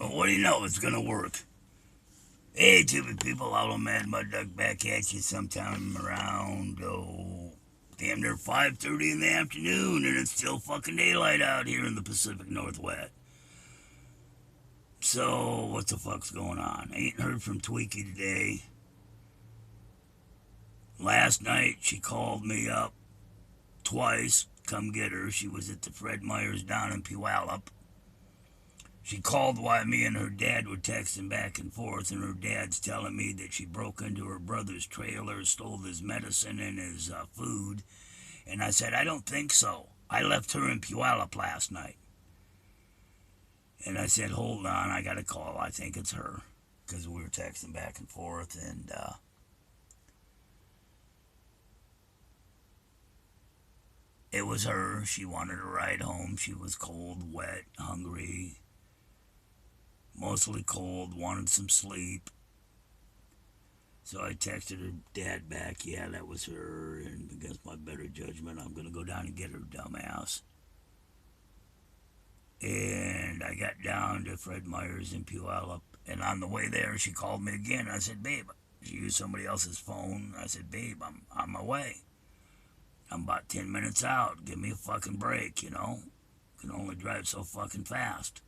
Well, what do you know? It's gonna work. Hey, stupid people, Hollow Mad Mud Duck back at you sometime around, damn near 5:30 in the afternoon, and it's still fucking daylight out here in the Pacific Northwest. So, what the fuck's going on? I ain't heard from Tweaky today. Last night, she called me up twice, come get her. She was at the Fred Meyer's down in Puyallup. She called while me and her dad were texting back and forth, and her dad's telling me that she broke into her brother's trailer, stole his medicine and his food. And I said, I don't think so. I left her in Puyallup last night. And I said, hold on, I got a call. I think it's her. Because we were texting back and forth, and it was her. She wanted a ride home. She was cold, wet, hungry, mostly cold, wanted some sleep. So I texted her dad back, yeah, that was her, and against my better judgment, I'm going to go down and get her, dumbass. And I got down to Fred Meyer's in Puyallup, and on the way there, she called me again. I said, babe, she used somebody else's phone. I said, babe, I'm on my way. I'm about 10 minutes out. Give me a fucking break, you know? Can only drive so fucking fast.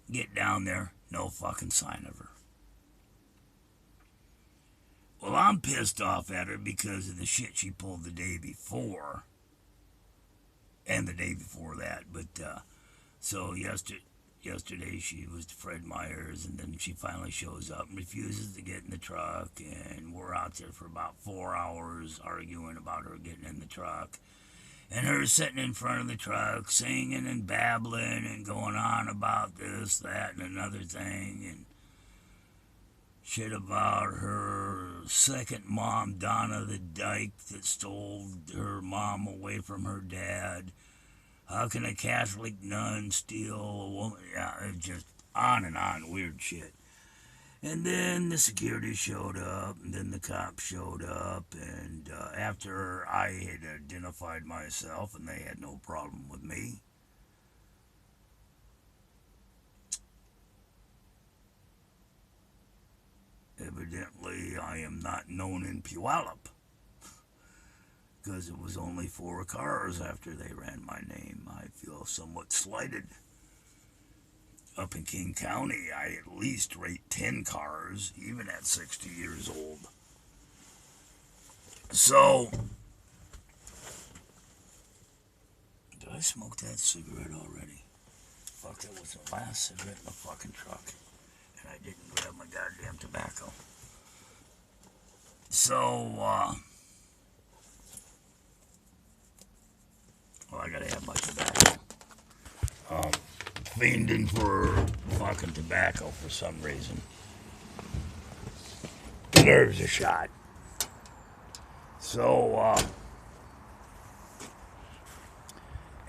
Get down there, no fucking sign of her. Well, I'm pissed off at her because of the shit she pulled the day before. And the day before that. But, so yesterday she was to Fred Meyer's, and then she finally shows up and refuses to get in the truck, and we're out there for about 4 hours arguing about her getting in the truck. And her sitting in front of the truck, singing and babbling and going on about this, that, and another thing, and shit about her second mom, Donna the Dyke, that stole her mom away from her dad. How can a Catholic nun steal a woman? Yeah, it's just on and on, weird shit. And then the security showed up, and then the cops showed up, and after I had identified myself, and they had no problem with me, evidently I am not known in Puyallup, because it was only 4 cars after they ran my name. I feel somewhat slighted. Up in King County, I at least rate 10 cars, even at 60 years old. So, did I smoke that cigarette already? Fuck, that was the last cigarette in the fucking truck. And I didn't grab my goddamn tobacco. So, well, I gotta have my tobacco. Fiending for fucking tobacco for some reason. The nerves are shot. So,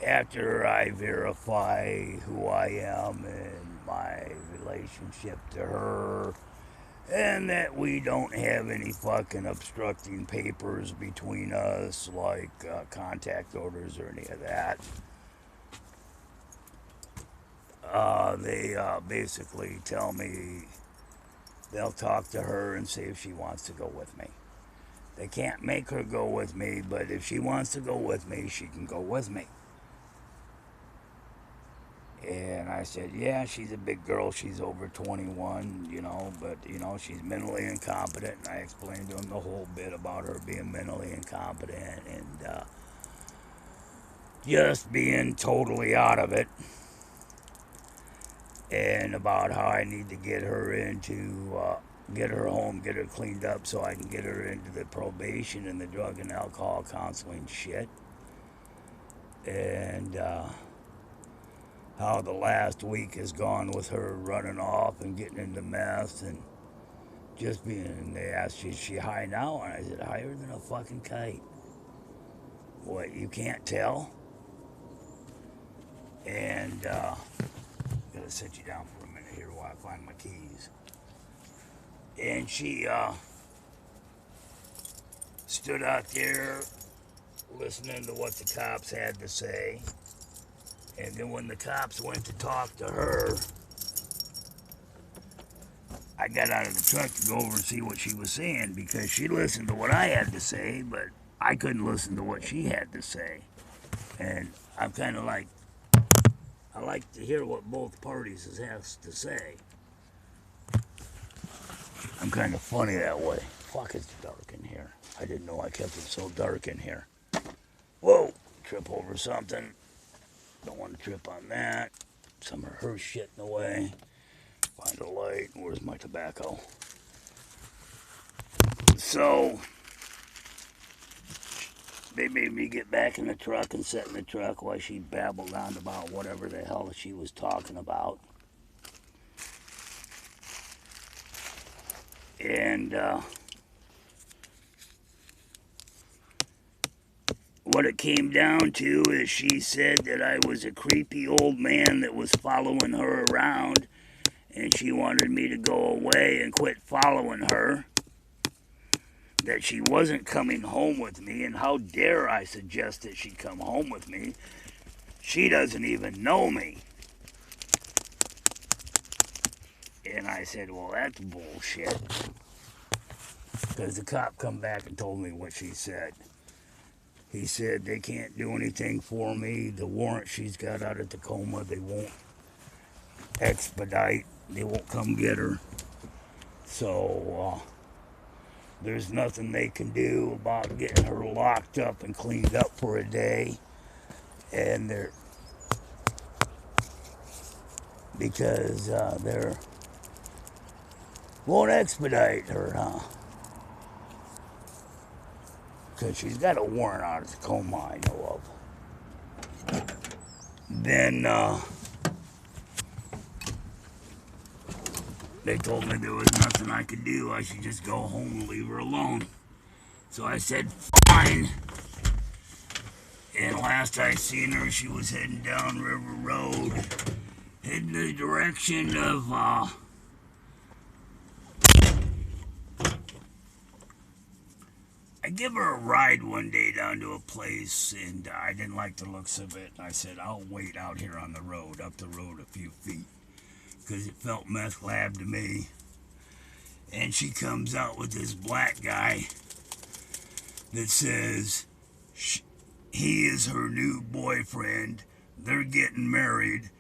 after I verify who I am and my relationship to her, and that we don't have any fucking obstructing papers between us, like contact orders or any of that, they basically tell me they'll talk to her and see if she wants to go with me. They can't make her go with me, but if she wants to go with me, she can go with me. And I said, yeah, she's a big girl. She's over 21, you know, but, you know, she's mentally incompetent. And I explained to him the whole bit about her being mentally incompetent and just being totally out of it. And about how I need to get her get her home, get her cleaned up so I can get her into the probation and the drug and alcohol counseling shit. And how the last week has gone with her running off and getting into meth and just being, and they asked, is she high now? And I said, higher than a fucking kite. What, you can't tell? And, I'm gonna set you down for a minute here while I find my keys. And she, stood out there listening to what the cops had to say. And then when the cops went to talk to her, I got out of the truck to go over and see what she was saying because she listened to what I had to say, but I couldn't listen to what she had to say. And I'm kind of like, I like to hear what both parties has to say. I'm kind of funny that way. Fuck, it's dark in here. I didn't know I kept it so dark in here. Whoa, trip over something. Don't want to trip on that. Some of her shit in the way. Find a light. Where's my tobacco? So, they made me get back in the truck and sit in the truck while she babbled on about whatever the hell she was talking about. And, what it came down to is she said that I was a creepy old man that was following her around, and she wanted me to go away and quit following her. That she wasn't coming home with me, and how dare I suggest that she come home with me? She doesn't even know me. And I said, well, that's bullshit. Because the cop come back and told me what she said. He said they can't do anything for me. The warrant she's got out of Tacoma, they won't expedite. They won't come get her. So, there's nothing they can do about getting her locked up and cleaned up for a day. And they're... Because they won't expedite her, huh? Because she's got a warrant out of Tacoma, I know of. Then, they told me there was nothing I could do. I should just go home and leave her alone. So I said, fine. And last I seen her, she was heading down River Road, heading the direction of, I give her a ride one day down to a place, and I didn't like the looks of it. I said, I'll wait out here on the road, up the road a few feet, because it felt meth lab to me. And she comes out with this black guy that says he is her new boyfriend. They're getting married,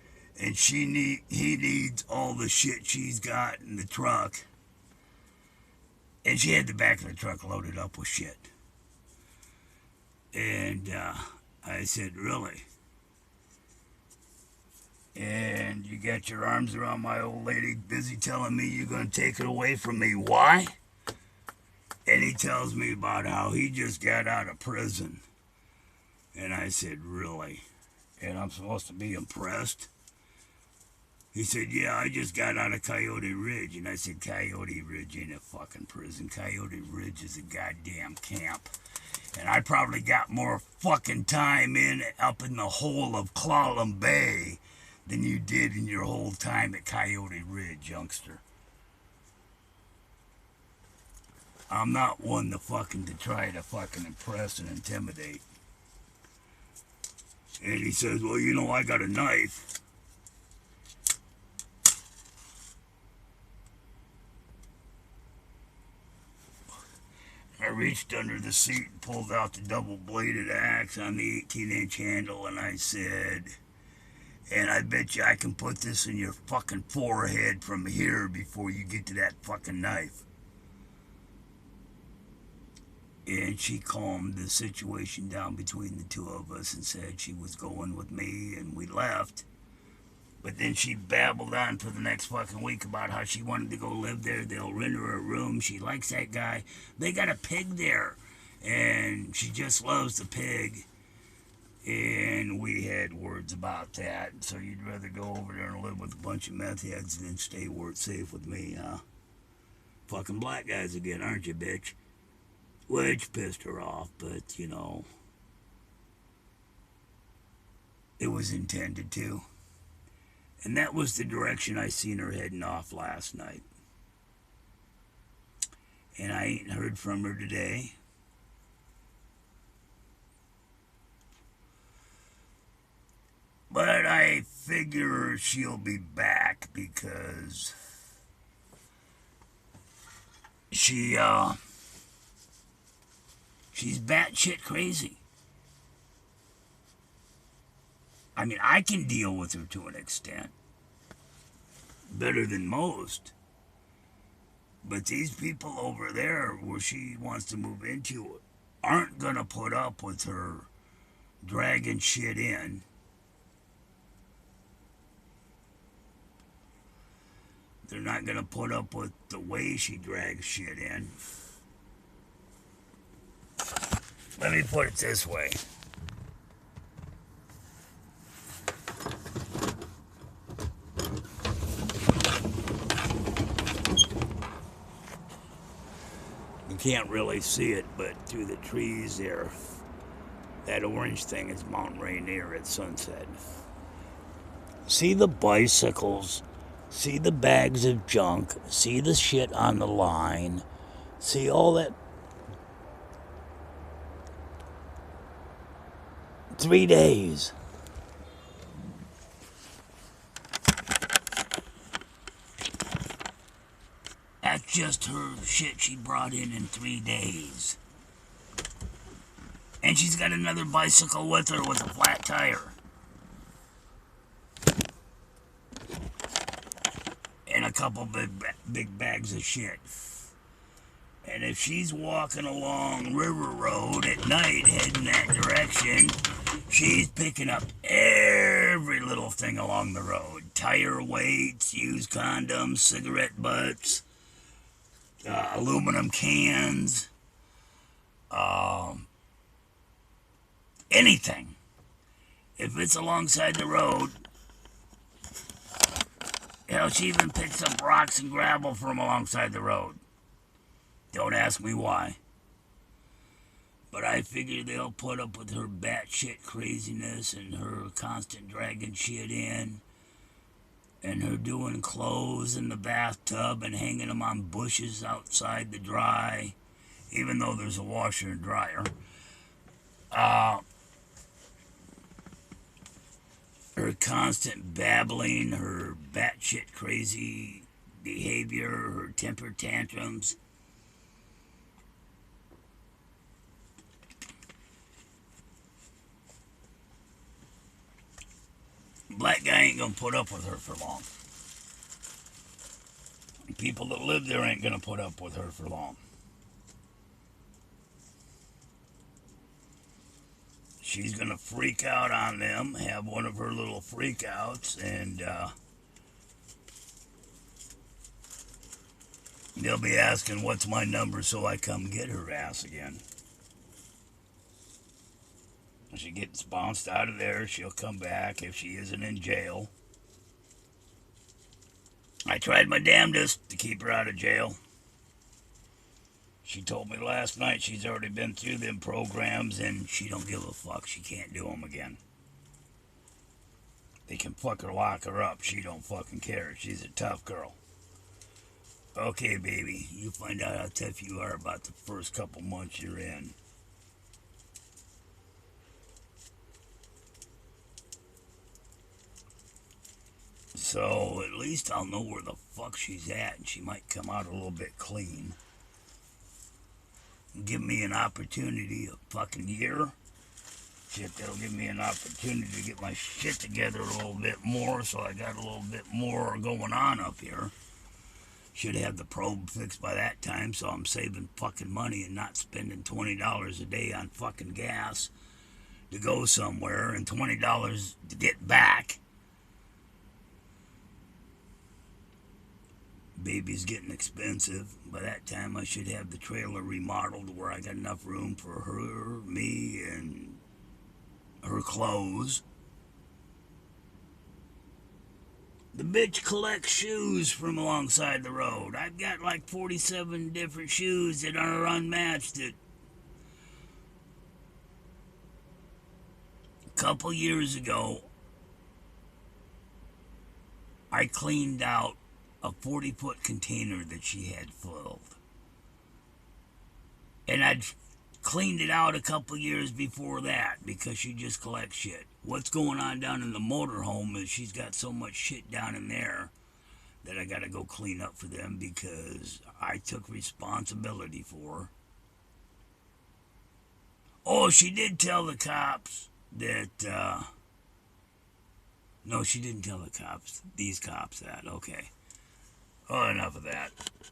and he needs all the shit she's got in the truck. And she had the back of the truck loaded up with shit. And I said, really? And you got your arms around my old lady, busy telling me you're going to take it away from me. Why? And he tells me about how he just got out of prison. And I said, really? And I'm supposed to be impressed? He said, yeah, I just got out of Coyote Ridge. And I said, Coyote Ridge ain't a fucking prison. Coyote Ridge is a goddamn camp. And I probably got more fucking time up in the hole of Clallam Bay than you did in your whole time at Coyote Ridge, youngster. I'm not one to try to fucking impress and intimidate. And he says, well, you know, I got a knife. I reached under the seat and pulled out the double-bladed axe on the 18-inch handle, and I said, and I bet you I can put this in your fucking forehead from here before you get to that fucking knife. And she calmed the situation down between the two of us and said she was going with me, and we left. But then she babbled on for the next fucking week about how she wanted to go live there. They'll rent her a room. She likes that guy. They got a pig there, and she just loves the pig. And we had words about that. So you'd rather go over there and live with a bunch of meth heads than stay where it's safe with me, huh? Fucking black guys again, aren't you, bitch? Which pissed her off, but, you know, it was intended to. And that was the direction I seen her heading off last night. And I ain't heard from her today. But I figure she'll be back because She's batshit crazy. I mean, I can deal with her to an extent. Better than most. But these people over there where she wants to move into aren't going to put up with her dragging shit in. They're not going to put up with the way she drags shit in. Let me put it this way. You can't really see it, but through the trees there, that orange thing is Mount Rainier at sunset. See the bicycles, see the bags of junk, see the shit on the line, see all that. 3 days. That's just her shit she brought in 3 days. And she's got another bicycle with her with a flat tire. And a couple big bags of shit. And if she's walking along River Road at night heading that direction, she's picking up every little thing along the road. Tire weights, used condoms, cigarette butts, aluminum cans, anything. If it's alongside the road, hell, she even picks up rocks and gravel from alongside the road. Don't ask me why. But I figure they'll put up with her batshit craziness and her constant dragging shit in, and her doing clothes in the bathtub and hanging them on bushes outside to dry, even though there's a washer and dryer. Her constant babbling, her batshit crazy behavior, her temper tantrums. Black guy ain't gonna put up with her for long. People that live there ain't gonna put up with her for long. She's gonna freak out on them, have one of her little freakouts, and they'll be asking what's my number so I come get her ass again. When she gets bounced out of there, she'll come back if she isn't in jail. I tried my damnedest to keep her out of jail. She told me last night she's already been through them programs and she don't give a fuck. She can't do them again. They can fuck her, lock her up. She don't fucking care. She's a tough girl. Okay, baby, you find out how tough you are about the first couple months you're in. So at least I'll know where the fuck she's at, and she might come out a little bit clean. Give me an opportunity, a fucking year. Shit, that'll give me an opportunity to get my shit together a little bit more, so I got a little bit more going on up here. Should have the probe fixed by that time, so I'm saving fucking money and not spending $20 a day on fucking gas to go somewhere and $20 to get back. Baby's getting expensive. By that time, I should have the trailer remodeled where I got enough room for her, me, and her clothes. The bitch collects shoes from alongside the road. I've got like 47 different shoes that are unmatched. A couple years ago, I cleaned out a 40-foot container that she had filled. And I'd cleaned it out a couple years before that because she just collects shit. What's going on down in the motorhome is she's got so much shit down in there that I got to go clean up for them because I took responsibility for. Oh, she did tell the cops that, no, she didn't tell the cops, these cops that, okay. Oh, enough of that.